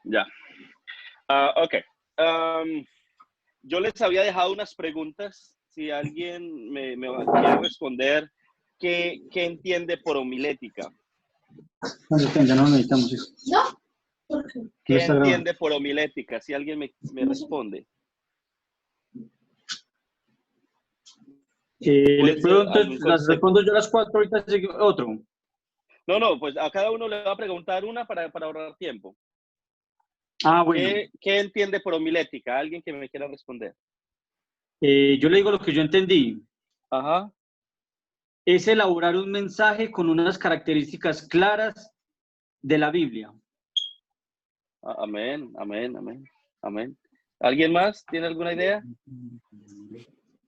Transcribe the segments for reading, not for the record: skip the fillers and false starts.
Ya. Ok. Yo les había dejado unas preguntas. Si alguien me quiere responder, ¿qué entiende por homilética? Ya no necesitamos eso. ¿No? ¿Qué entiende por homilética? Si alguien me responde. Le pregunto, las respondo yo las 4, ahorita sigue otro. No, pues a cada uno le va a preguntar una para ahorrar tiempo. Ah, bueno. ¿Qué entiende por homilética? Alguien que me quiera responder. Yo le digo lo que yo entendí. Ajá. Es elaborar un mensaje con unas características claras de la Biblia. Amén, amén, amén, amén. ¿Alguien más tiene alguna idea?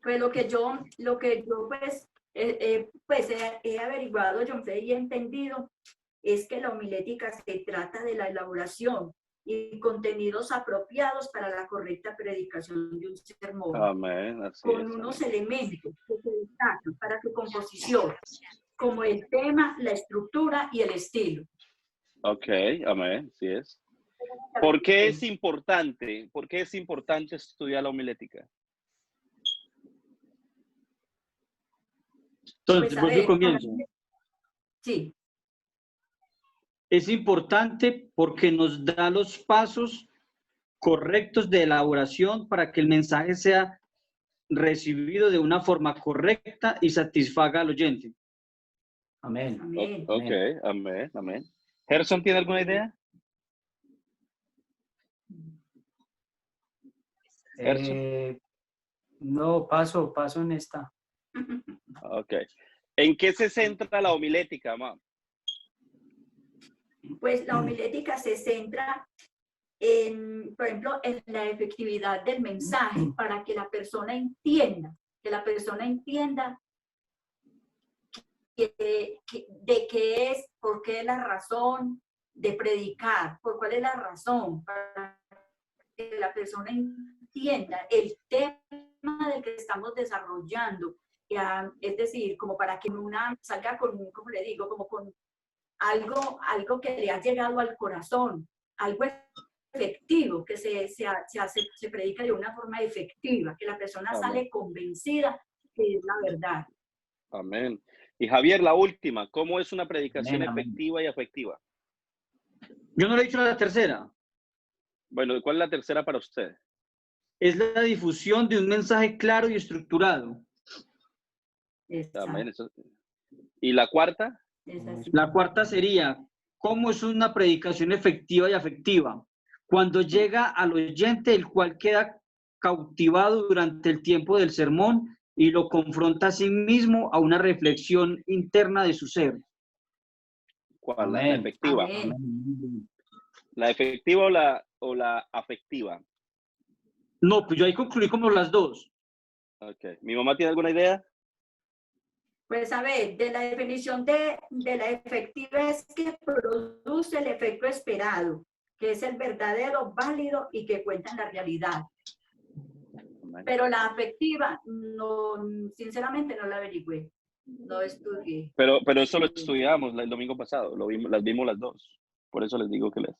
Pues lo que yo pues he averiguado, John Freddy, y he entendido es que la homilética se trata de la elaboración y contenidos apropiados para la correcta predicación de un sermón. Amén, así con es, unos amén. elementos que se destacan para su composición, como el tema, la estructura y el estilo. Ok, amén, así es. ¿Por qué es importante? ¿Por qué es importante estudiar la homilética? Entonces, Pues, yo comienzo. Sí. Es importante porque nos da los pasos correctos de elaboración para que el mensaje sea recibido de una forma correcta y satisfaga al oyente. Amén. Amén. Ok, amén, amén. ¿Gerson tiene alguna idea? No, paso en esta. Ok. ¿En qué se centra la homilética, ma? Pues la homilética se centra por ejemplo, en la efectividad del mensaje para que la persona entienda, de qué es, por qué es la razón de predicar, por cuál es la razón, para que la persona entienda el tema del que estamos desarrollando. Es decir, como para que una salga con, como le digo, como con algo que le ha llegado al corazón, algo efectivo, que se predica de una forma efectiva, que la persona Amén. sale convencida que es la verdad. Amén. Y Javier, la última, ¿cómo es una predicación Amén, amén. efectiva y afectiva? Yo no le he dicho la tercera. Bueno, ¿cuál es la tercera para usted? Es la difusión de un mensaje claro y estructurado. Amén. ¿Y la cuarta? La cuarta sería, ¿cómo es una predicación efectiva y afectiva? Cuando llega al oyente, el cual queda cautivado durante el tiempo del sermón y lo confronta a sí mismo a una reflexión interna de su ser. ¿Cuál? La Amén. efectiva. Amén. ¿La efectiva o la afectiva? No, pues yo ahí concluí como las dos. Ok. ¿Mi mamá tiene alguna idea? Pues a ver, de la definición de la efectiva es que produce el efecto esperado, que es el verdadero, válido y que cuenta en la realidad. Amén. Pero la afectiva, no, sinceramente no la averigüé, no estudié. Pero eso lo estudiamos el domingo pasado, las vimos las dos. Por eso les digo que les...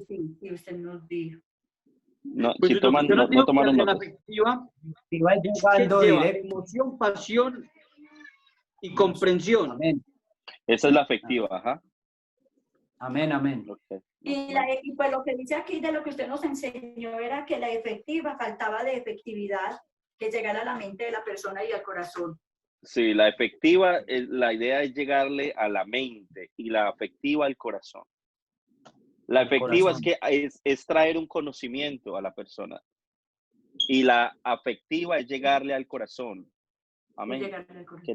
Sí, usted nos dijo. No, Pues si toman, yo no digo tomaron que la notas. afectiva Y va que llegando lleva directo. emoción, pasión y comprensión. Amén. Esa es la afectiva, ajá. Amén, amén. Okay. Y pues lo que dice aquí de lo que usted nos enseñó era que la efectiva faltaba de efectividad, que llegara a la mente de la persona y al corazón. Sí, la efectiva, la idea es llegarle a la mente y la afectiva al corazón. La efectiva es que es traer un conocimiento a la persona y la afectiva es llegarle al corazón. Amén.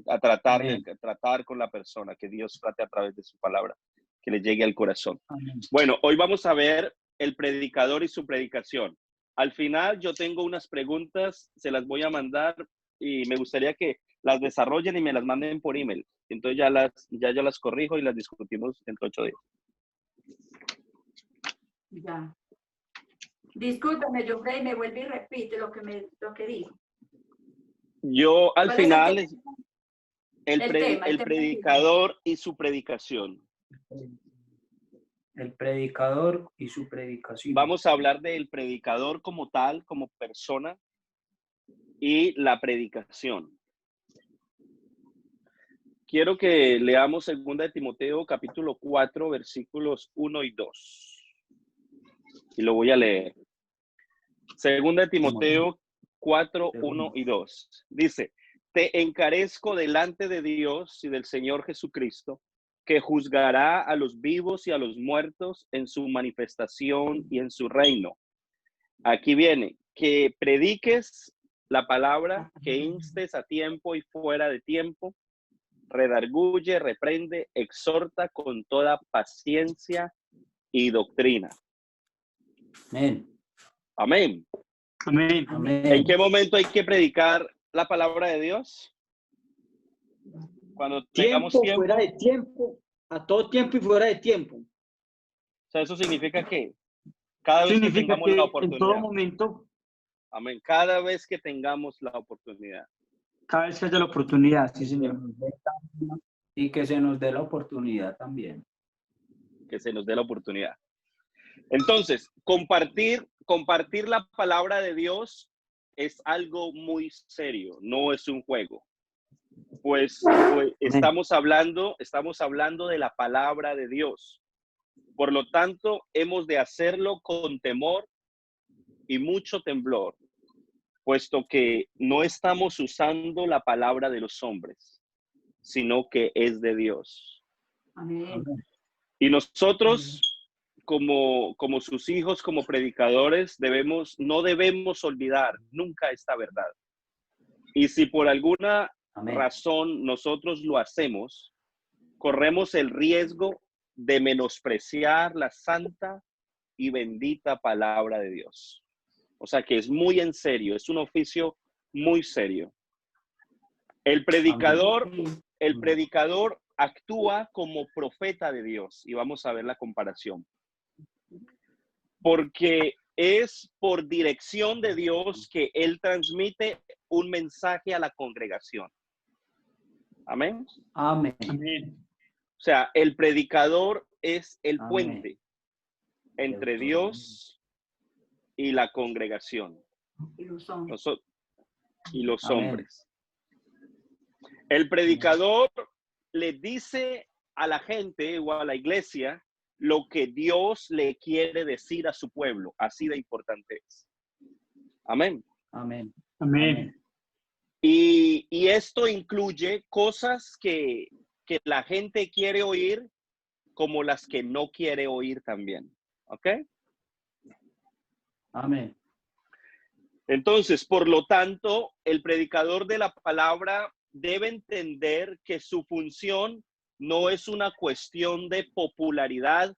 A tratar con la persona, que Dios trate a través de su palabra, que le llegue al corazón. Amén. Bueno, hoy vamos a ver el predicador y su predicación. Al final yo tengo unas preguntas, se las voy a mandar y me gustaría que las desarrollen y me las manden por email. Entonces ya yo las corrijo y las discutimos dentro de 8 días. Ya. Discúlpeme, yo me vuelve y repite lo que dijo. Yo al final el tema el predicador y su predicación. El predicador y su predicación. Vamos a hablar del predicador como tal, como persona, y la predicación. Quiero que leamos 2 de Timoteo, capítulo 4, versículos 1 y 2. Y lo voy a leer. 2 de Timoteo 4, 1 y 2. Dice, te encarezco delante de Dios y del Señor Jesucristo, que juzgará a los vivos y a los muertos en su manifestación y en su reino. Aquí viene, que prediques la palabra, que instes a tiempo y fuera de tiempo, redarguye, reprende, exhorta con toda paciencia y doctrina. Amén. Amén. Amén. Amén. ¿En qué momento hay que predicar la palabra de Dios? Cuando tengamos Tiempo, tiempo. fuera de tiempo, a todo tiempo y fuera de tiempo. O sea, eso significa que cada vez que Significa tengamos la que en oportunidad. todo momento, Amén. Cada vez que tengamos la oportunidad. cada vez que haya la oportunidad, sí, señor. Y que se nos dé la oportunidad también. Que se nos dé la oportunidad. Entonces, compartir la palabra de Dios es algo muy serio, no es un juego. Pues estamos hablando de la palabra de Dios. Por lo tanto, hemos de hacerlo con temor y mucho temblor, puesto que no estamos usando la palabra de los hombres, sino que es de Dios. Amén. Y nosotros, como sus hijos, como predicadores, no debemos olvidar nunca esta verdad. Y si por alguna Amén. razón nosotros lo hacemos, corremos el riesgo de menospreciar la santa y bendita palabra de Dios. O sea que es muy en serio, es un oficio muy serio. El predicador actúa como profeta de Dios, y vamos a ver la comparación. Porque es por dirección de Dios que él transmite un mensaje a la congregación. Amén. Amén. Amén. O sea, el predicador es el Amén. puente entre Dios y la congregación. Y los hombres. Y los Amén. hombres. El predicador le dice a la gente o a la iglesia lo que Dios le quiere decir a su pueblo. Así de importante es. Amén. Amén. Amén. Y esto incluye cosas que la gente quiere oír, como las que no quiere oír también. ¿Ok? Amén. Entonces, por lo tanto, el predicador de la palabra debe entender que su función no es una cuestión de popularidad,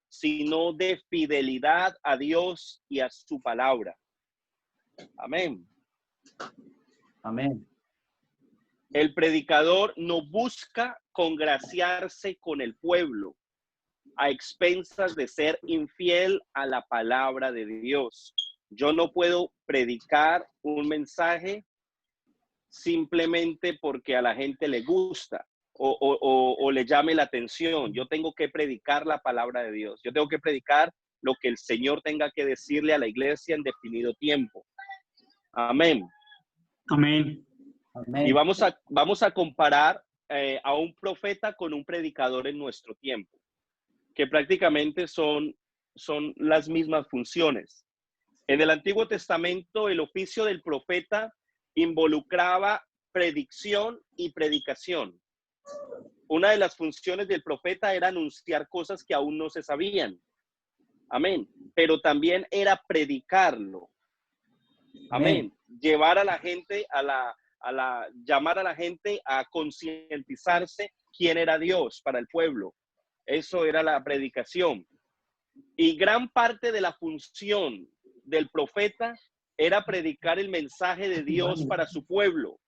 sino de fidelidad a Dios y a su palabra. Amén. Amén. El predicador no busca congraciarse con el pueblo a expensas de ser infiel a la palabra de Dios. Yo no puedo predicar un mensaje simplemente porque a la gente le gusta o le llame la atención. Yo tengo que predicar la palabra de Dios. Yo tengo que predicar lo que el Señor tenga que decirle a la iglesia en definido tiempo. Amén. Amén. Amén. Y vamos a comparar a un profeta con un predicador en nuestro tiempo, que prácticamente son las mismas funciones. En el Antiguo Testamento, el oficio del profeta involucraba predicción y predicación. Una de las funciones del profeta era anunciar cosas que aún no se sabían. Amén. Pero también era predicarlo. Amén. Llevar a la gente llamar a la gente a concientizarse quién era Dios para el pueblo. Eso era la predicación. Y gran parte de la función del profeta era predicar el mensaje de Dios para su pueblo.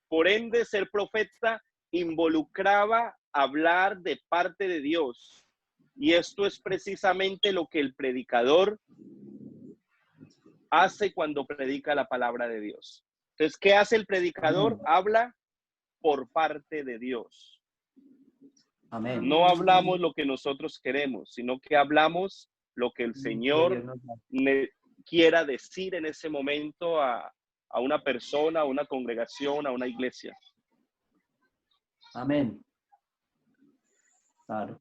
Por ende, ser profeta involucraba hablar de parte de Dios. Y esto es precisamente lo que el predicador hace cuando predica la palabra de Dios. Entonces, ¿qué hace el predicador? Habla por parte de Dios. Amén. No hablamos lo que nosotros queremos, sino que hablamos lo que el Señor quiera decir en ese momento a una persona, a una congregación, a una iglesia. Amén. Claro.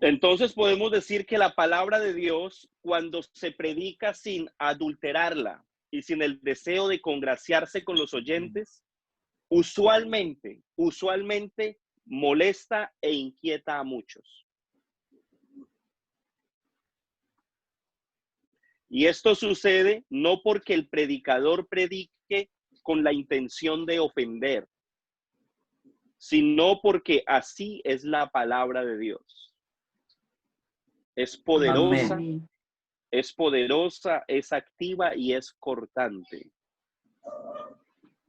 Entonces podemos decir que la palabra de Dios, cuando se predica sin adulterarla y sin el deseo de congraciarse con los oyentes, usualmente molesta e inquieta a muchos. Y esto sucede no porque el predicador predique con la intención de ofender, sino porque así es la palabra de Dios. Es poderosa, Amén. es activa y es cortante.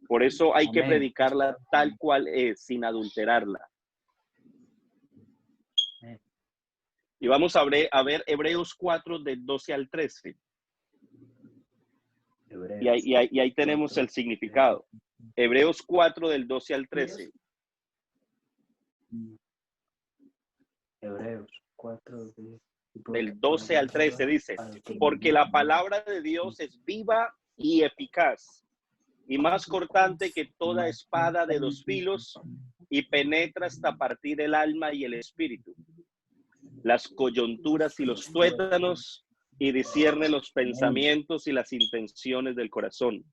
Por eso hay que Amén. predicarla tal cual es, sin adulterarla. Amén. Y vamos a ver Hebreos 4, del 12 al 13. Hebreos Y ahí tenemos 4. el significado. Hebreos 4, del 12 al 13. Hebreos 4. Del 12 al 13 dice, porque la palabra de Dios es viva y eficaz, y más cortante que toda espada de dos filos, y penetra hasta partir el alma y el espíritu, las coyunturas y los tuétanos, y discierne los pensamientos y las intenciones del corazón.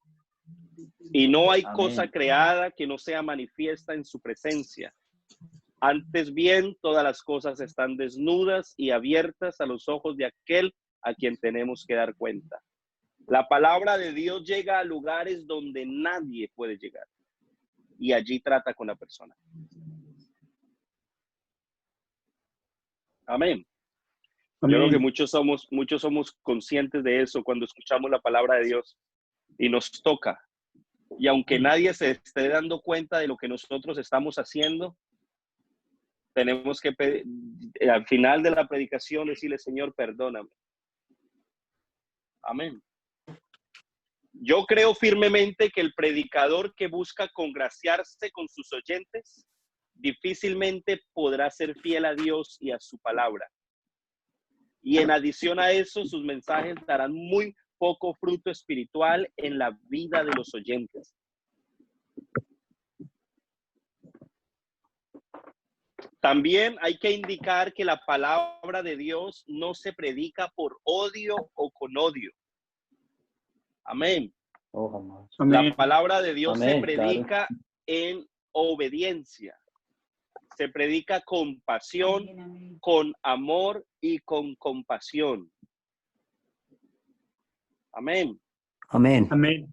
Y no hay cosa creada que no sea manifiesta en su presencia. Antes bien, todas las cosas están desnudas y abiertas a los ojos de aquel a quien tenemos que dar cuenta. La palabra de Dios llega a lugares donde nadie puede llegar, y allí trata con la persona. Amén. Yo creo que muchos somos conscientes de eso cuando escuchamos la palabra de Dios y nos toca. Y aunque nadie se esté dando cuenta de lo que nosotros estamos haciendo, tenemos que al final de la predicación decirle, Señor, perdóname. Amén. Yo creo firmemente que el predicador que busca congraciarse con sus oyentes difícilmente podrá ser fiel a Dios y a su palabra. Y en adición a eso, sus mensajes darán muy poco fruto espiritual en la vida de los oyentes. También hay que indicar que la palabra de Dios no se predica por odio o con odio. Amén. La palabra de Dios se predica en obediencia. Se predica con pasión, con amor y con compasión. Amén. Amén. Amén.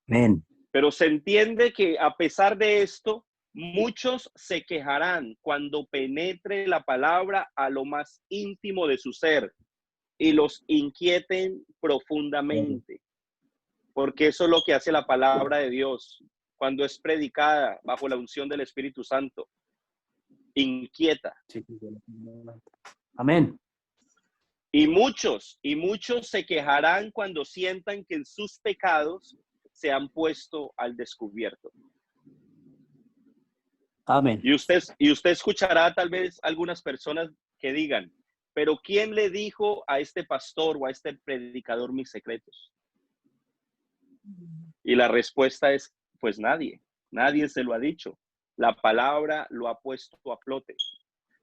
Amén. Pero se entiende que a pesar de esto, muchos se quejarán cuando penetre la palabra a lo más íntimo de su ser y los inquieten profundamente. Porque eso es lo que hace la palabra de Dios cuando es predicada bajo la unción del Espíritu Santo. Inquieta. Amén. Y muchos se quejarán cuando sientan que sus pecados se han puesto al descubierto. Amén. Y usted escuchará tal vez algunas personas que digan, pero ¿quién le dijo a este pastor o a este predicador mis secretos? Y la respuesta es, pues nadie se lo ha dicho. La palabra lo ha puesto a flote.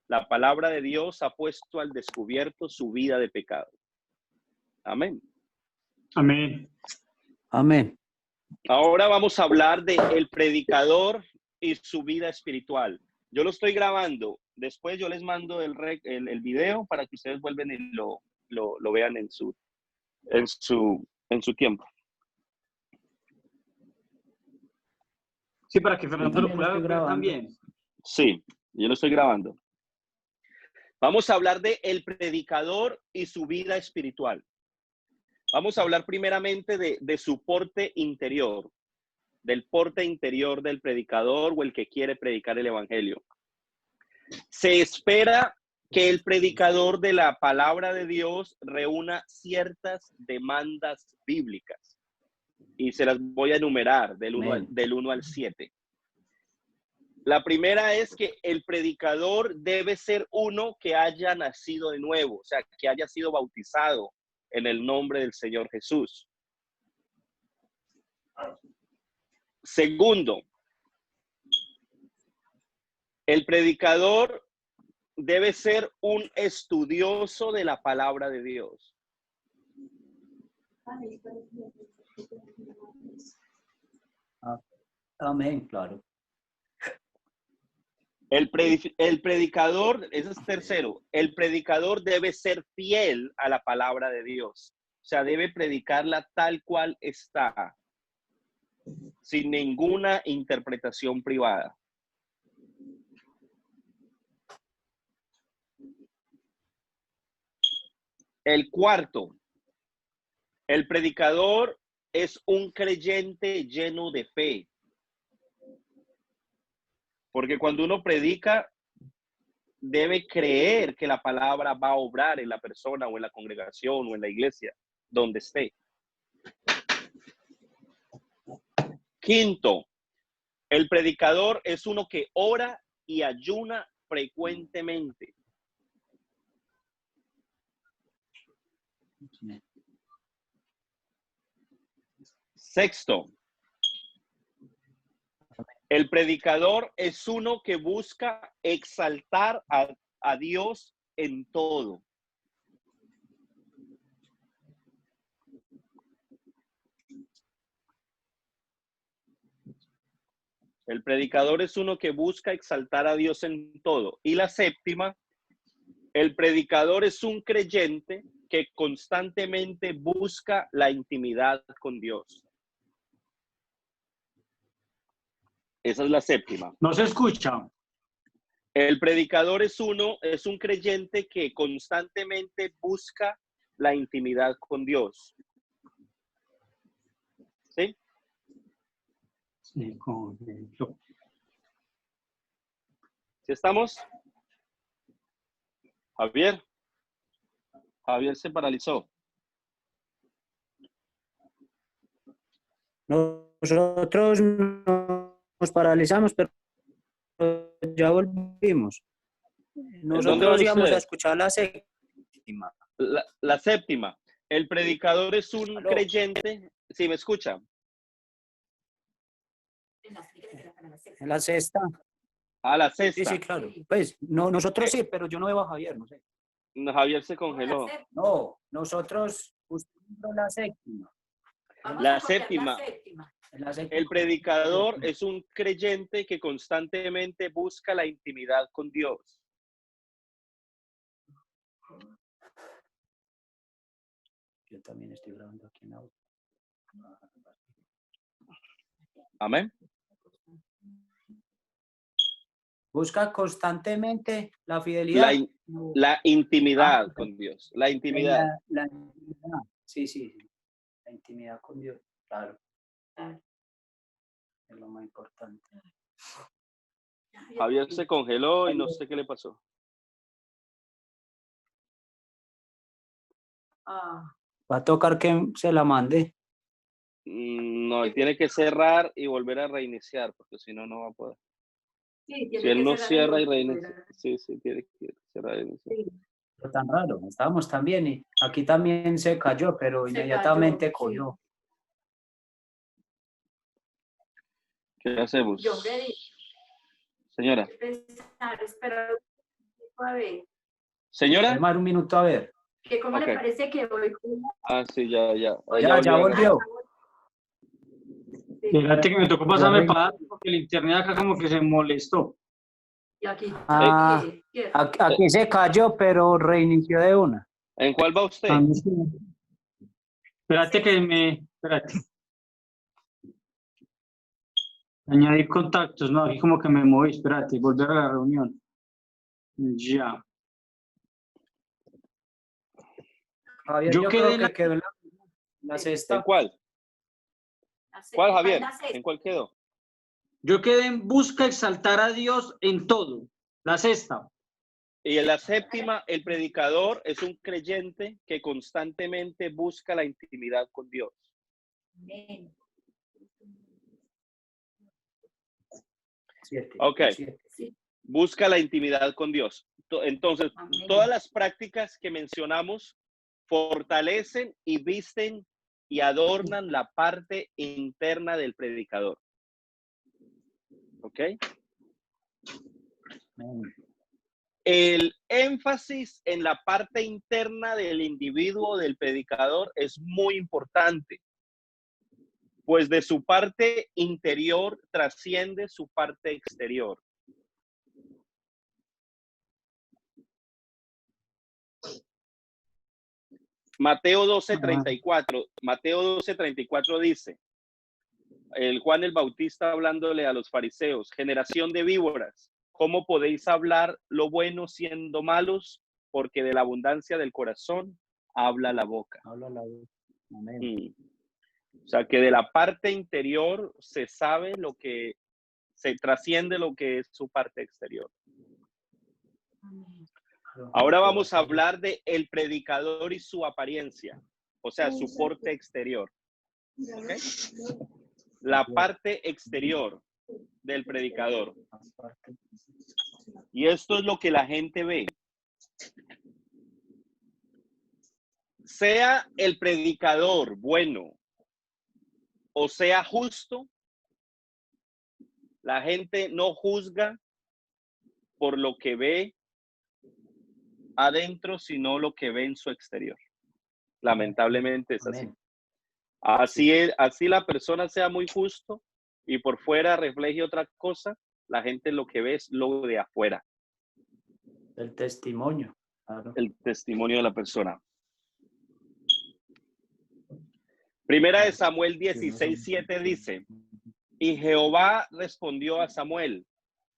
La palabra de Dios ha puesto al descubierto su vida de pecado. Amén. Amén. Amén. Ahora vamos a hablar de el predicador y su vida espiritual. Yo lo estoy grabando. Después yo les mando el video para que ustedes vuelvan y lo vean en su tiempo. Sí, para que Fernando lo pueda ver también. Sí, yo lo estoy grabando. Vamos a hablar de el predicador y su vida espiritual. Vamos a hablar primeramente de su porte interior, del porte interior del predicador o el que quiere predicar el evangelio. Se espera que el predicador de la palabra de Dios reúna ciertas demandas bíblicas. Y se las voy a enumerar del 1 al 7. La primera es que el predicador debe ser uno que haya nacido de nuevo, o sea, que haya sido bautizado en el nombre del Señor Jesús. Segundo, el predicador debe ser un estudioso de la palabra de Dios. Amén, claro. El predicador, ese es tercero, el predicador debe ser fiel a la palabra de Dios. O sea, debe predicarla tal cual está, sin ninguna interpretación privada. El cuarto, el predicador es un creyente lleno de fe. Porque cuando uno predica, debe creer que la palabra va a obrar en la persona o en la congregación o en la iglesia, donde esté. Quinto, el predicador es uno que ora y ayuna frecuentemente. Sexto, el predicador es uno que busca exaltar a Dios en todo. El predicador es uno que busca exaltar a Dios en todo. Y la séptima, el predicador es un creyente que constantemente busca la intimidad con Dios. Esa es la séptima. No se escucha. El predicador es un creyente que constantemente busca la intimidad con Dios. ¿Sí? Sí, con ejemplo. ¿Sí estamos? Javier se paralizó. Nosotros nos paralizamos, pero ya volvimos. ¿Dónde Nosotros van íbamos a ustedes? escuchar la séptima. La séptima. El predicador es un Aló. creyente. ¿Sí me escucha? En la sexta. A la Sí, sexta. sí, claro. Pues no, nosotros sí, pero yo no veo a Javier, no sé. Javier se congeló. No, nosotros pusimos la séptima. La séptima. La séptima. El predicador es un creyente que constantemente busca la intimidad con Dios. Yo también estoy grabando aquí en audio. Amén. Busca constantemente la fidelidad. La intimidad con Dios. La intimidad. La intimidad. Sí, sí. La intimidad con Dios. Claro. Es lo más importante. Javier se congeló y no sé qué le pasó. Va a tocar que se la mande. No, él tiene que cerrar y volver a reiniciar, porque si no, no va a poder. Sí, Si él no cierra y reinicia. Sí, tiene que cerrar y reiniciar. Sí. Pero tan raro, estábamos tan bien y aquí también se cayó, pero inmediatamente cayó, cogió. ¿Qué hacemos? Yo me Señora. esperar a ver. Señora. Más un minuto a ver. ¿Cómo le parece que hoy? Sí, ya. Ya volvió. Fíjate que me tocó pasarme para porque el internet acá como que se molestó. Y aquí. Aquí se cayó, pero reinició de una. ¿En cuál va usted? Espérate espérate. Añadir contactos, no, aquí como que me moví, espérate, volver a la reunión. Ya. Javier, yo creo que quedó en la sexta. ¿En cuál? ¿Cuál, Javier? ¿En cuál quedó? Yo quedé en busca exaltar a Dios en todo. La sexta. Y en la séptima, el predicador es un creyente que constantemente busca la intimidad con Dios. 7. Ok. Sí. Busca la intimidad con Dios. Entonces, Amén. todas las prácticas que mencionamos fortalecen y visten y adornan la parte interna del predicador. ¿Ok? El énfasis en la parte interna del individuo, del predicador, es muy importante, pues de su parte interior trasciende su parte exterior. Mateo 12:34 dice, el Juan el Bautista hablándole a los fariseos, generación de víboras, ¿cómo podéis hablar lo bueno siendo malos? Porque de la abundancia del corazón habla la boca. Habla la boca. Amén. O sea, que de la parte interior se sabe lo que, se trasciende lo que es su parte exterior. Amén. Ahora vamos a hablar de el predicador y su apariencia, o sea, su porte exterior. ¿Okay? La parte exterior del predicador. Y esto es lo que la gente ve. Sea el predicador bueno o sea justo, la gente no juzga por lo que ve adentro, sino lo que ve en su exterior. Lamentablemente es así. Así la persona sea muy justo y por fuera refleje otra cosa, la gente lo que ve es lo de afuera. El testimonio. Claro. El testimonio de la persona. Primera de Samuel 16:7 dice, y Jehová respondió a Samuel,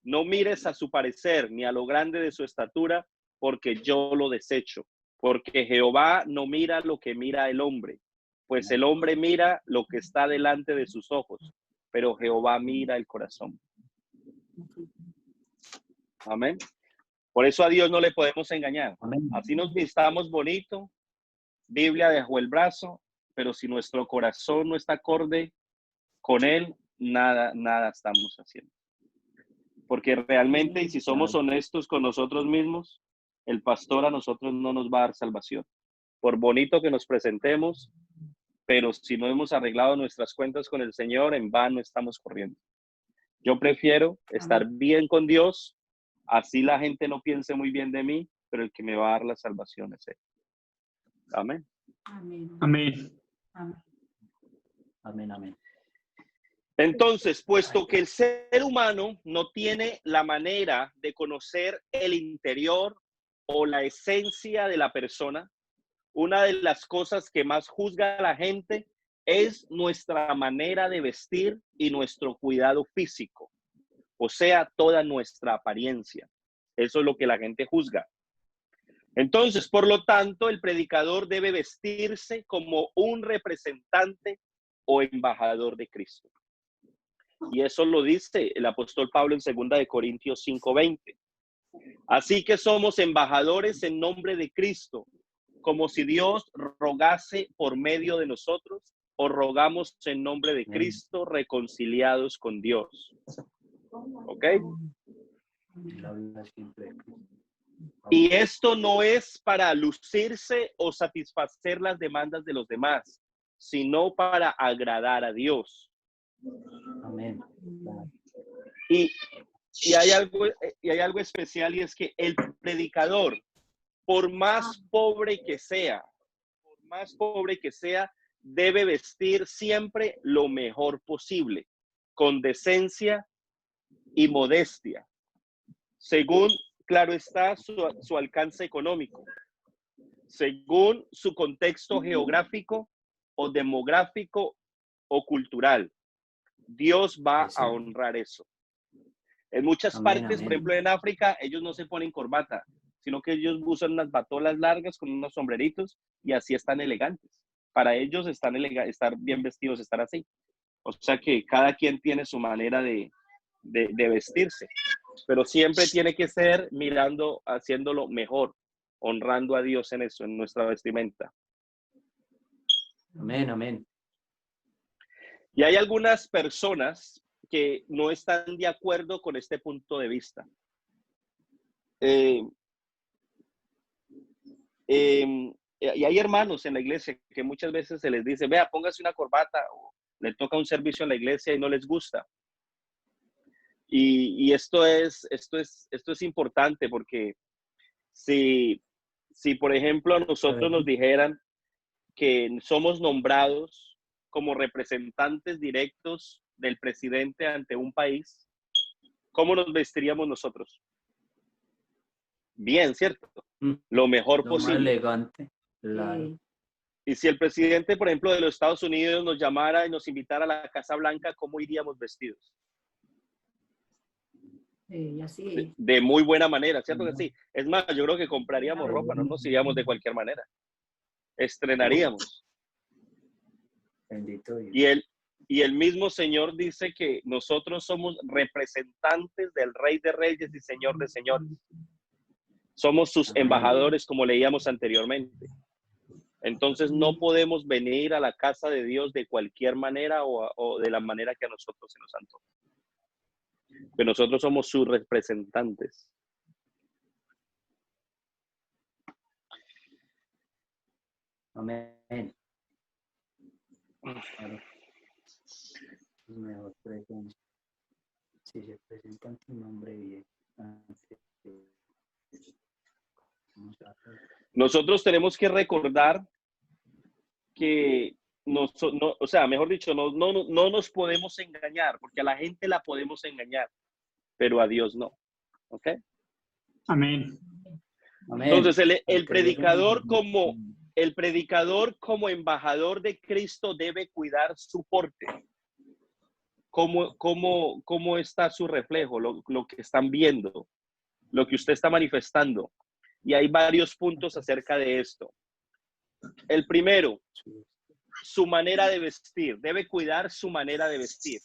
no mires a su parecer ni a lo grande de su estatura, porque yo lo desecho. Porque Jehová no mira lo que mira el hombre, pues el hombre mira lo que está delante de sus ojos, pero Jehová mira el corazón. Amén. Por eso a Dios no le podemos engañar. Amén. Así nos vistamos bonito, Biblia debajo el brazo, pero si nuestro corazón no está acorde con Él, nada estamos haciendo. Porque realmente, y si somos honestos con nosotros mismos, el pastor a nosotros no nos va a dar salvación. Por bonito que nos presentemos, pero si no hemos arreglado nuestras cuentas con el Señor, en vano estamos corriendo. Yo prefiero estar bien con Dios, así la gente no piense muy bien de mí, pero el que me va a dar la salvación es Él. Amén. Amén. Amén. Amén, amén. Entonces, puesto que el ser humano no tiene la manera de conocer el interior o la esencia de la persona, una de las cosas que más juzga a la gente es nuestra manera de vestir y nuestro cuidado físico, o sea, toda nuestra apariencia. Eso es lo que la gente juzga. Entonces, por lo tanto, el predicador debe vestirse como un representante o embajador de Cristo. Y eso lo dice el apóstol Pablo en 2 de Corintios 5:20. Así que somos embajadores en nombre de Cristo, como si Dios rogase por medio de nosotros, o rogamos en nombre de Cristo reconciliados con Dios. ¿Ok? Y esto no es para lucirse o satisfacer las demandas de los demás, sino para agradar a Dios. Amén. Y hay algo especial, y es que el predicador, por más pobre que sea, debe vestir siempre lo mejor posible, con decencia y modestia, según, claro está, su alcance económico, según su contexto geográfico o demográfico o cultural. Dios va a honrar eso. En muchas partes, por ejemplo en África, ellos no se ponen corbata, sino que ellos usan unas batolas largas con unos sombreritos y así están elegantes. Para ellos estar bien vestidos, estar así. O sea que cada quien tiene su manera de vestirse, pero siempre tiene que ser mirando, haciéndolo mejor, honrando a Dios en eso, en nuestra vestimenta. Amén, amén. Y hay algunas personas que no están de acuerdo con este punto de vista. Y hay hermanos en la iglesia que muchas veces se les dice, vea, póngase una corbata, o le toca un servicio en la iglesia y no les gusta. Y esto es importante, porque si por ejemplo a nosotros nos dijeran que somos nombrados como representantes directos del presidente ante un país, ¿cómo nos vestiríamos nosotros? Bien, ¿cierto? Lo mejor posible. Lo más elegante. Claro. Y si el presidente, por ejemplo, de los Estados Unidos nos llamara y nos invitara a la Casa Blanca, ¿cómo iríamos vestidos? Así. De muy buena manera, ¿cierto que sí? Es más, yo creo que compraríamos ropa, no nos iríamos de cualquier manera. Estrenaríamos. Bendito Dios. Y el mismo Señor dice que nosotros somos representantes del Rey de Reyes y Señor de Señores. Somos sus embajadores, como leíamos anteriormente. Entonces no podemos venir a la casa de Dios de cualquier manera o de la manera que a nosotros se nos antoja. Que nosotros somos sus representantes. Amén. Claro. Mejor presencia. Si se presenta ante un hombre bien. Nosotros tenemos que recordar que o sea, mejor dicho, no nos podemos engañar, porque a la gente la podemos engañar, pero a Dios no. ¿Ok? Amén. Entonces, el predicador como embajador de Cristo debe cuidar su porte. ¿Cómo está su reflejo? Lo que están viendo, lo que usted está manifestando. Y hay varios puntos acerca de esto. El primero, su manera de vestir. Debe cuidar su manera de vestir.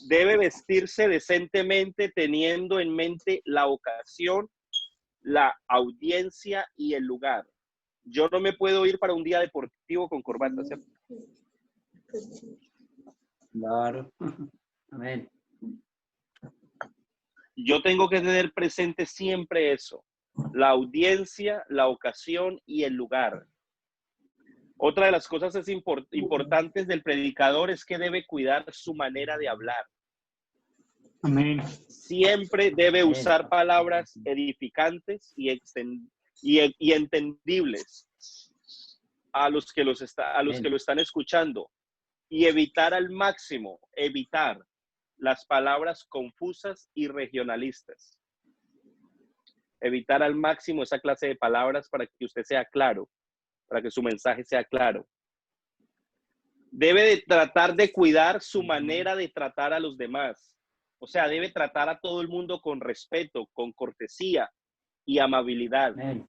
Debe vestirse decentemente, teniendo en mente la ocasión, la audiencia y el lugar. Yo no me puedo ir para un día deportivo con corbata, ¿cierto? Claro. Amén. Yo tengo que tener presente siempre eso. La audiencia, la ocasión y el lugar. Otra de las cosas importantes del predicador es que debe cuidar su manera de hablar. Amén. Siempre debe usar palabras edificantes y entendibles a los que lo están escuchando, y evitar al máximo las palabras confusas y regionalistas. Evitar al máximo esa clase de palabras para que usted sea claro, para que su mensaje sea claro. Debe de tratar de cuidar su manera de tratar a los demás. O sea, debe tratar a todo el mundo con respeto, con cortesía y amabilidad. Amén.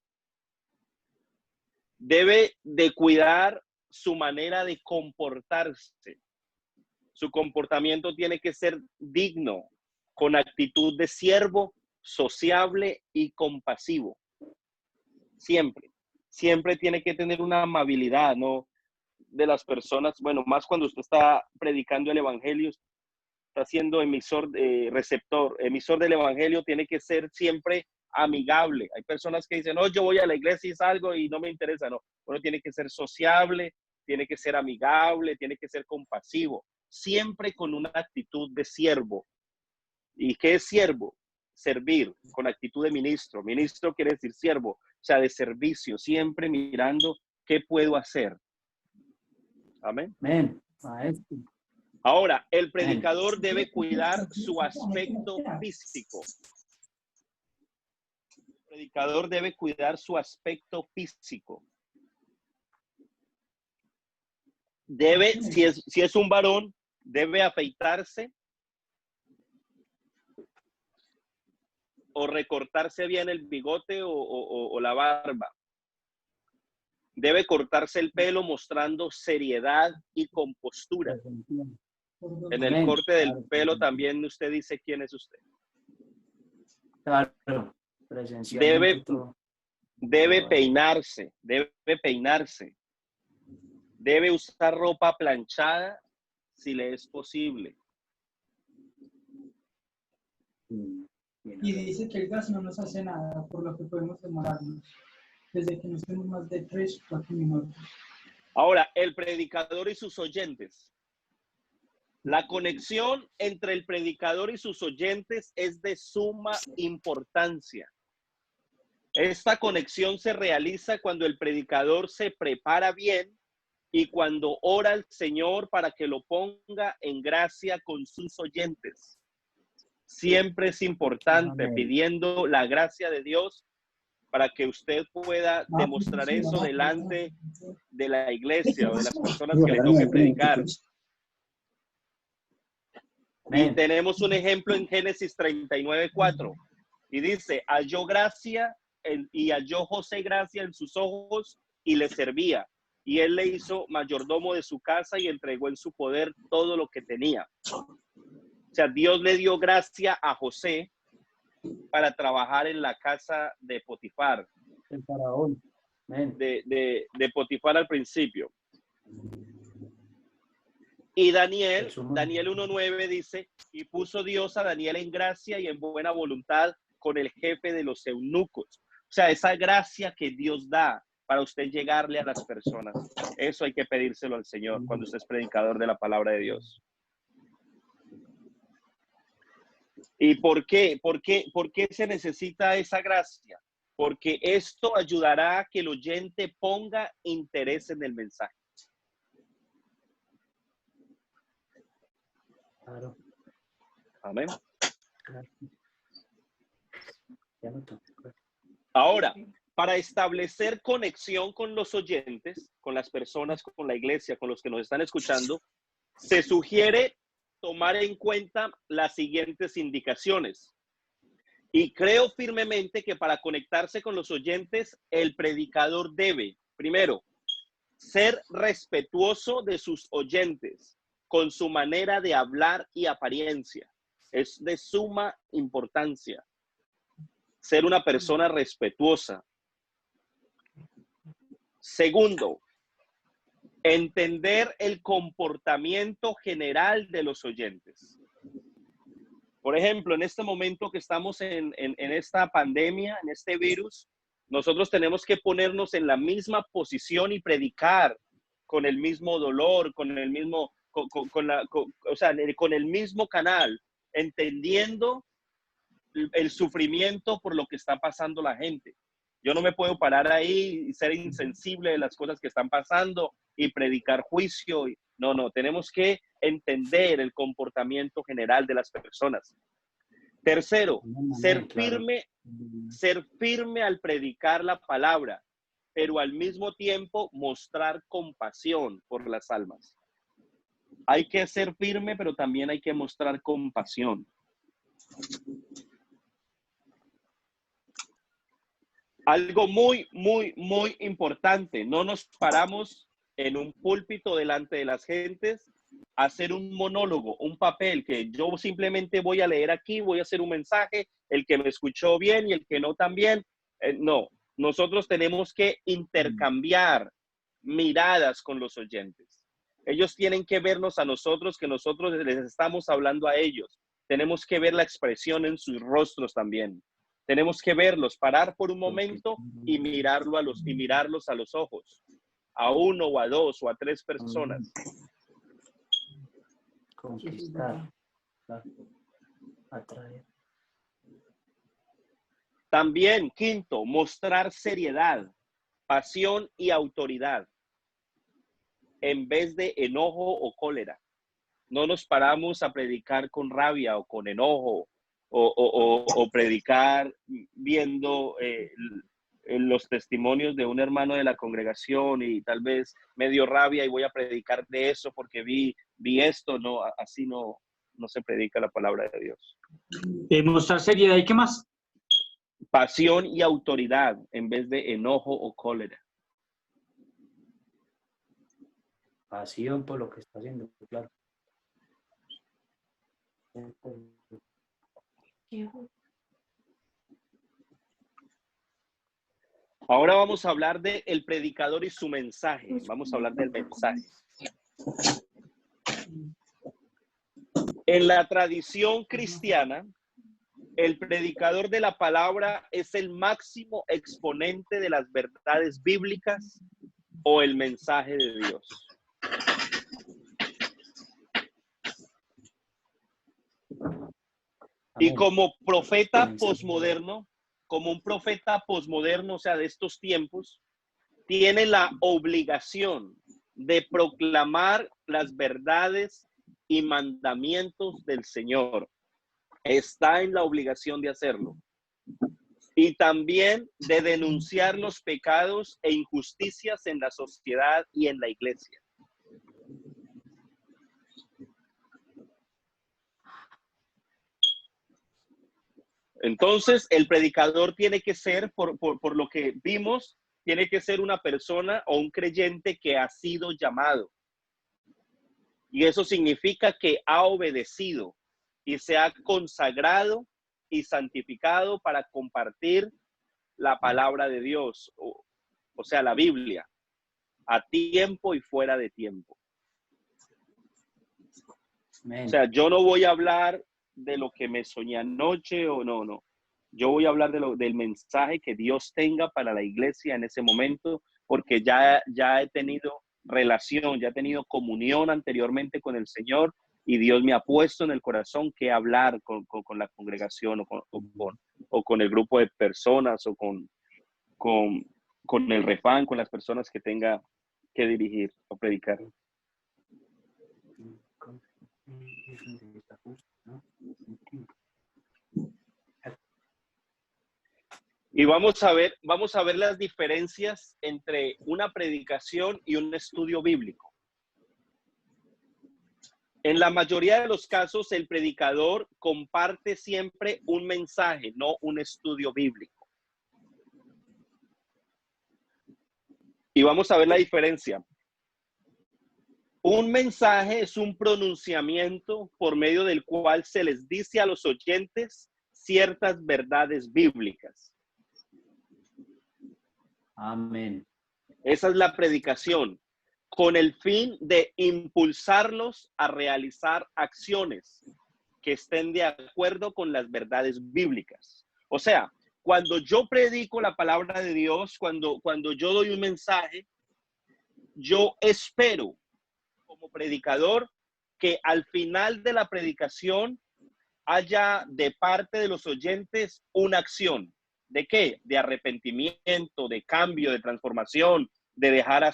Debe de cuidar su manera de comportarse. Su comportamiento tiene que ser digno, con actitud de siervo, sociable y compasivo. Siempre tiene que tener una amabilidad, ¿no? De las personas, bueno, más cuando usted está predicando el evangelio, está siendo emisor del evangelio, tiene que ser siempre amigable. Hay personas que dicen, no, yo voy a la iglesia y salgo y no me interesa, no. Uno tiene que ser sociable, tiene que ser amigable, tiene que ser compasivo, siempre con una actitud de siervo. ¿Y qué es siervo? Servir, con actitud de ministro. Ministro quiere decir siervo, o sea, de servicio, siempre mirando qué puedo hacer. Amén. Amén. Maestro. Ahora, el predicador debe cuidar su aspecto físico. El predicador debe cuidar su aspecto físico. Si es un varón, debe afeitarse o recortarse bien el bigote o la barba. Debe cortarse el pelo mostrando seriedad y compostura. En el corte del pelo también usted dice quién es usted. Claro. Debe peinarse. Debe usar ropa planchada si le es posible. Y dice que el gas no nos hace nada, por lo que podemos demorarnos, desde que no estemos más de 3 o 4 minutos. Ahora, el predicador y sus oyentes. La conexión entre el predicador y sus oyentes es de suma importancia. Esta conexión se realiza cuando el predicador se prepara bien y cuando ora al Señor para que lo ponga en gracia con sus oyentes. Siempre es importante pidiendo la gracia de Dios para que usted pueda demostrar eso delante de la iglesia o de las personas que le toque predicar. Y tenemos un ejemplo en Génesis 39:4 y dice, halló José gracia en sus ojos y le servía. Y él le hizo mayordomo de su casa y entregó en su poder todo lo que tenía. O sea, Dios le dio gracia a José para trabajar en la casa de Potifar. El faraón. De Potifar al principio. Y Daniel 1:9 dice, y puso Dios a Daniel en gracia y en buena voluntad con el jefe de los eunucos. O sea, esa gracia que Dios da para usted llegarle a las personas. Eso hay que pedírselo al Señor cuando usted es predicador de la palabra de Dios. ¿Y por qué? ¿Por qué se necesita esa gracia? Porque esto ayudará a que el oyente ponga interés en el mensaje. Claro. Amén. Claro. Ahora, para establecer conexión con los oyentes, con las personas, con la iglesia, con los que nos están escuchando, se sugiere tomar en cuenta las siguientes indicaciones. Y creo firmemente que para conectarse con los oyentes, el predicador debe, primero, ser respetuoso de sus oyentes con su manera de hablar y apariencia. Es de suma importancia ser una persona respetuosa. Segundo, entender el comportamiento general de los oyentes. Por ejemplo, en este momento que estamos en esta pandemia, en este virus, nosotros tenemos que ponernos en la misma posición y predicar con el mismo dolor, con el mismo, con el mismo canal, entendiendo el sufrimiento por lo que está pasando la gente. Yo no me puedo parar ahí y ser insensible de las cosas que están pasando y predicar juicio. No, tenemos que entender el comportamiento general de las personas. Tercero, ser firme al predicar la palabra, pero al mismo tiempo mostrar compasión por las almas. Hay que ser firme, pero también hay que mostrar compasión. Algo muy, muy, muy importante. No nos paramos en un púlpito delante de las gentes a hacer un monólogo, un papel que yo simplemente voy a leer aquí, voy a hacer un mensaje, el que me escuchó bien y el que no también. No, nosotros tenemos que intercambiar miradas con los oyentes. Ellos tienen que vernos a nosotros, que nosotros les estamos hablando a ellos. Tenemos que ver la expresión en sus rostros también. Tenemos que verlos, parar por un momento y mirarlos a los ojos, a uno o a dos o a tres personas. Conquistar, atraer. También, quinto, mostrar seriedad, pasión y autoridad en vez de enojo o cólera. No nos paramos a predicar con rabia o con enojo o predicar viendo los testimonios de un hermano de la congregación y tal vez me dio rabia y voy a predicar de eso porque vi esto. No, así no se predica la palabra de Dios. Mostrar seriedad. ¿Y qué más? Pasión y autoridad en vez de enojo o cólera. Pasión por lo que está haciendo, claro. Ahora vamos a hablar de el predicador y su mensaje. Vamos a hablar del mensaje. En la tradición cristiana, ¿El predicador de la palabra es el máximo exponente de las verdades bíblicas o el mensaje de Dios? Y como profeta posmoderno, como un profeta posmoderno, o sea, de estos tiempos, tiene la obligación de proclamar las verdades y mandamientos del Señor. Está en la obligación de hacerlo. Y también de denunciar los pecados e injusticias en la sociedad y en la iglesia. Entonces, el predicador tiene que ser, por lo que vimos, tiene que ser una persona o un creyente que ha sido llamado. Y eso significa que ha obedecido y se ha consagrado y santificado para compartir la palabra de Dios, o sea, la Biblia, a tiempo y fuera de tiempo. Amén. O sea, yo no voy a hablar de lo que me soñé anoche o no. Yo voy a hablar del mensaje que Dios tenga para la iglesia en ese momento, porque ya he tenido relación, ya he tenido comunión anteriormente con el Señor y Dios me ha puesto en el corazón que hablar con la congregación o con el grupo de personas o con el refán, con las personas que tenga que dirigir o predicar. Y vamos a ver las diferencias entre una predicación y un estudio bíblico. En la mayoría de los casos, el predicador comparte siempre un mensaje, no un estudio bíblico. Y vamos a ver la diferencia. Un mensaje es un pronunciamiento por medio del cual se les dice a los oyentes ciertas verdades bíblicas. Amén. Esa es la predicación, con el fin de impulsarlos a realizar acciones que estén de acuerdo con las verdades bíblicas. O sea, cuando yo predico la palabra de Dios, cuando yo doy un mensaje, yo espero como predicador que al final de la predicación haya de parte de los oyentes una acción. ¿De qué? De arrepentimiento, de cambio, de transformación, de dejar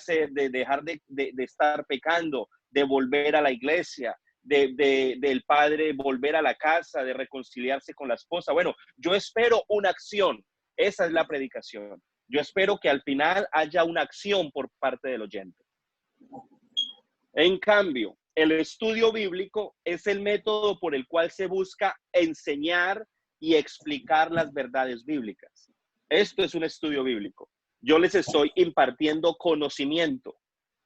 de estar pecando, de volver a la iglesia, del padre volver a la casa, de reconciliarse con la esposa. Bueno, yo espero una acción. Esa es la predicación. Yo espero que al final haya una acción por parte del oyente. En cambio, el estudio bíblico es el método por el cual se busca enseñar y explicar las verdades bíblicas. Esto es un estudio bíblico. Yo les estoy impartiendo conocimiento.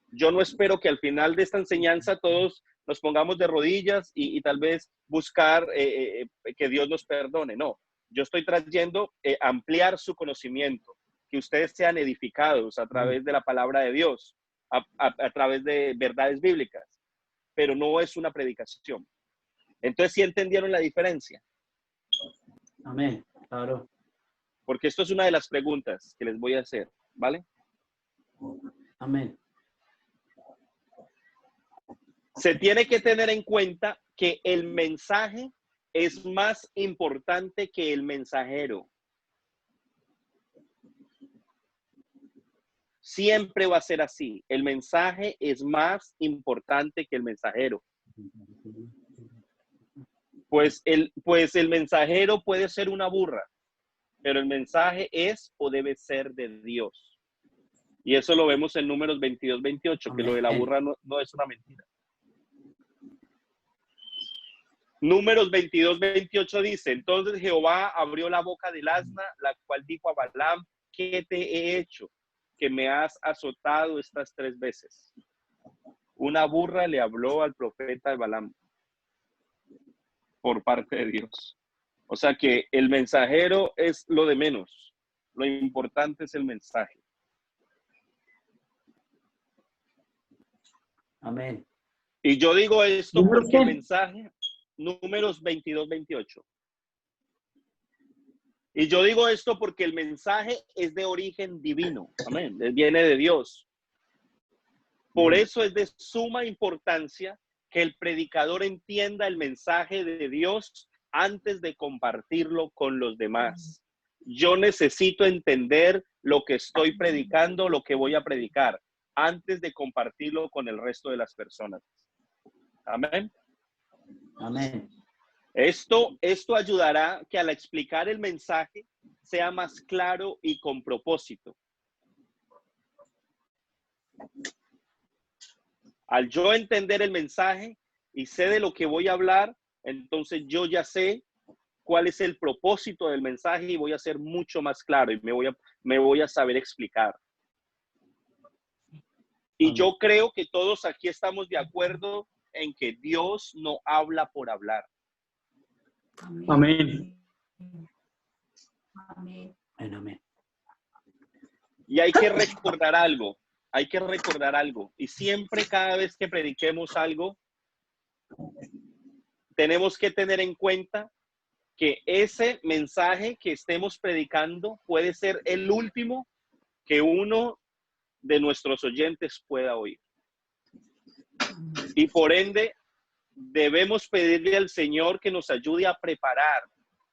Yo no espero que al final de esta enseñanza todos nos pongamos de rodillas y tal vez buscar que Dios nos perdone. No, yo estoy trayendo ampliar su conocimiento, que ustedes sean edificados a través de la palabra de Dios, a través de verdades bíblicas, pero no es una predicación. Entonces, ¿sí entendieron la diferencia? Amén, claro. Porque esto es una de las preguntas que les voy a hacer, ¿vale? Amén. Se tiene que tener en cuenta que el mensaje es más importante que el mensajero. Siempre va a ser así. El mensaje es más importante que el mensajero. Pues el mensajero puede ser una burra, pero el mensaje es o debe ser de Dios. Y eso lo vemos en Números 22-28, que lo de la burra no es una mentira. Números 22-28 dice: entonces Jehová abrió la boca del asna, la cual dijo a Balaam: ¿qué te he hecho? Que me has azotado estas 3 veces. Una burra le habló al profeta de Balaam por parte de Dios. O sea que el mensajero es lo de menos. Lo importante es el mensaje. Amén. Y yo digo esto porque el mensaje, Números 22-28. Y yo digo esto porque el mensaje es de origen divino. Amén. Viene de Dios. Por eso es de suma importancia que el predicador entienda el mensaje de Dios antes de compartirlo con los demás. Yo necesito entender lo que estoy predicando, lo que voy a predicar, antes de compartirlo con el resto de las personas. Amén. Amén. Esto ayudará que al explicar el mensaje sea más claro y con propósito. Al yo entender el mensaje y sé de lo que voy a hablar, entonces yo ya sé cuál es el propósito del mensaje y voy a ser mucho más claro y me voy a saber explicar. Y yo creo que todos aquí estamos de acuerdo en que Dios no habla por hablar. Amén. Amén. Amén. Y hay que recordar algo. Hay que recordar algo. Y siempre, cada vez que prediquemos algo, tenemos que tener en cuenta que ese mensaje que estemos predicando puede ser el último que uno de nuestros oyentes pueda oír. Y por ende, debemos pedirle al Señor que nos ayude a preparar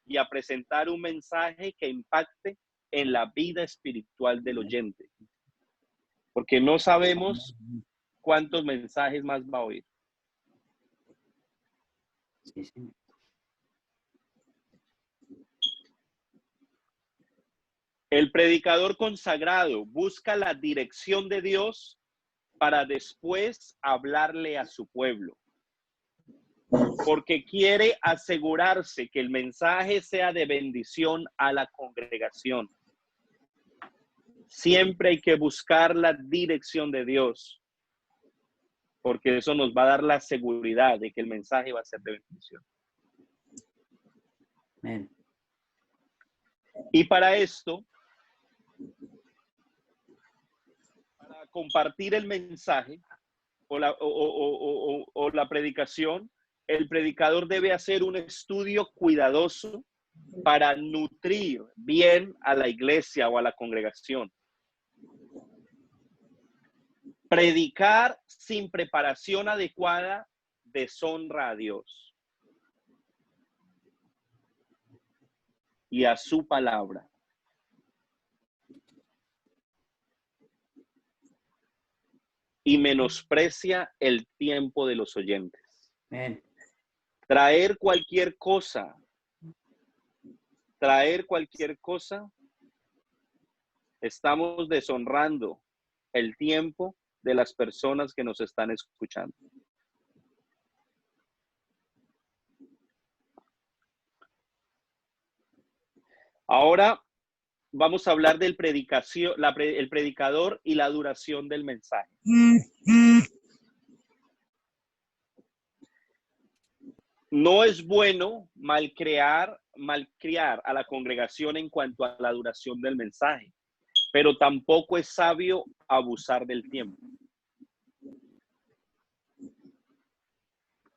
y a presentar un mensaje que impacte en la vida espiritual del oyente. Porque no sabemos cuántos mensajes más va a oír. Sí, sí. El predicador consagrado busca la dirección de Dios para después hablarle a su pueblo. Porque quiere asegurarse que el mensaje sea de bendición a la congregación. Siempre hay que buscar la dirección de Dios, porque eso nos va a dar la seguridad de que el mensaje va a ser de bendición. Amén. Y para esto, para compartir el mensaje o la predicación, el predicador debe hacer un estudio cuidadoso para nutrir bien a la iglesia o a la congregación. Predicar sin preparación adecuada deshonra a Dios y a su palabra. Y menosprecia el tiempo de los oyentes. Amén. Traer cualquier cosa, estamos deshonrando el tiempo de las personas que nos están escuchando. Ahora vamos a hablar del el predicador y la duración del mensaje. No es bueno malcriar a la congregación en cuanto a la duración del mensaje, pero tampoco es sabio abusar del tiempo.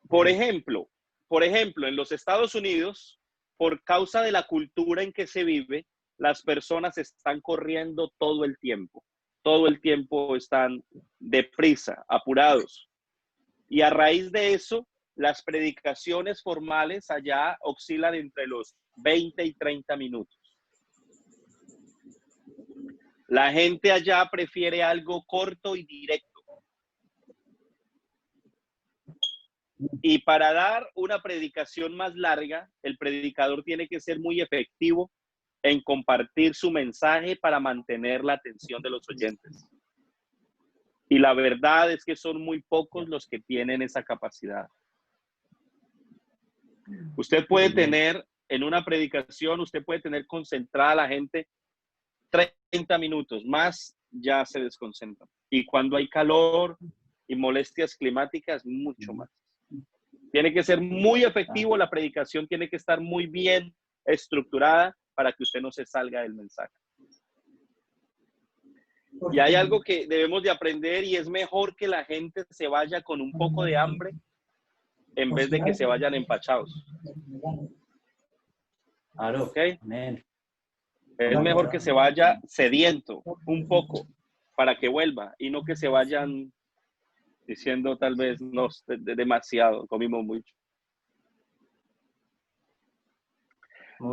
Por ejemplo, en los Estados Unidos, por causa de la cultura en que se vive, las personas están corriendo todo el tiempo. Todo el tiempo están deprisa, apurados. Y a raíz de eso, las predicaciones formales allá oscilan entre los 20 y 30 minutos. La gente allá prefiere algo corto y directo. Y para dar una predicación más larga, el predicador tiene que ser muy efectivo en compartir su mensaje para mantener la atención de los oyentes. Y la verdad es que son muy pocos los que tienen esa capacidad. Usted puede tener, en una predicación, usted puede tener concentrada a la gente 30 minutos, más ya se desconcentra. Y cuando hay calor y molestias climáticas, mucho más. Tiene que ser muy efectivo, la predicación tiene que estar muy bien estructurada para que usted no se salga del mensaje. Y hay algo que debemos de aprender y es mejor que la gente se vaya con un poco de hambre en vez de que se vayan empachados. Claro. ¿Ok? Amén. Es mejor que se vaya sediento un poco para que vuelva y no que se vayan diciendo tal vez no, demasiado, comimos mucho.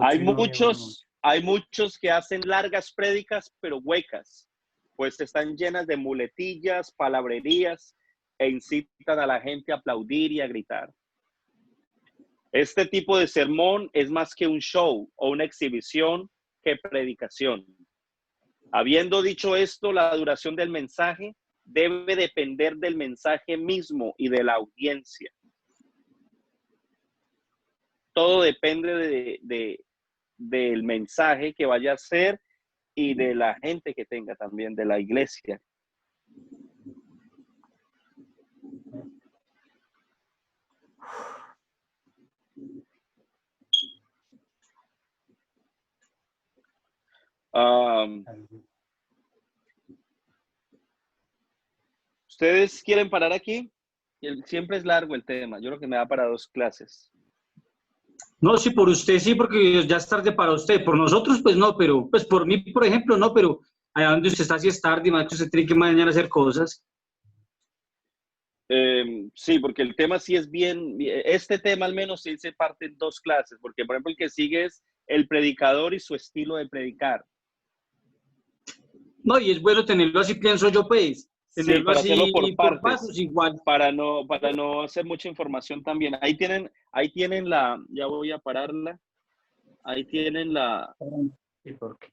Hay muchos que hacen largas prédicas, pero huecas, pues están llenas de muletillas, palabrerías e incitan a la gente a aplaudir y a gritar. Este tipo de sermón es más que un show o una exhibición que predicación. Habiendo dicho esto, la duración del mensaje debe depender del mensaje mismo y de la audiencia. Todo depende del mensaje que vaya a ser y de la gente que tenga también, de la iglesia. ¿Ustedes quieren parar aquí? Siempre es largo el tema. Yo creo que me da para 2 clases. No, sí, por usted sí, porque ya es tarde para usted. Por nosotros, pues no, pero pues por mí, por ejemplo, no, pero allá donde usted está, sí es tarde, más que usted tiene que mañana hacer cosas. Sí, porque el tema sí es bien, este tema al menos sí se parte en 2 clases, porque por ejemplo el que sigue es el predicador y su estilo de predicar. No, y es bueno tenerlo así, pienso yo, pues. Tenerlo sí, para así hacerlo por partes, pasos igual. Para no hacer mucha información también. Ahí tienen la, ya voy a pararla. Ahí tienen la. ¿Y por qué?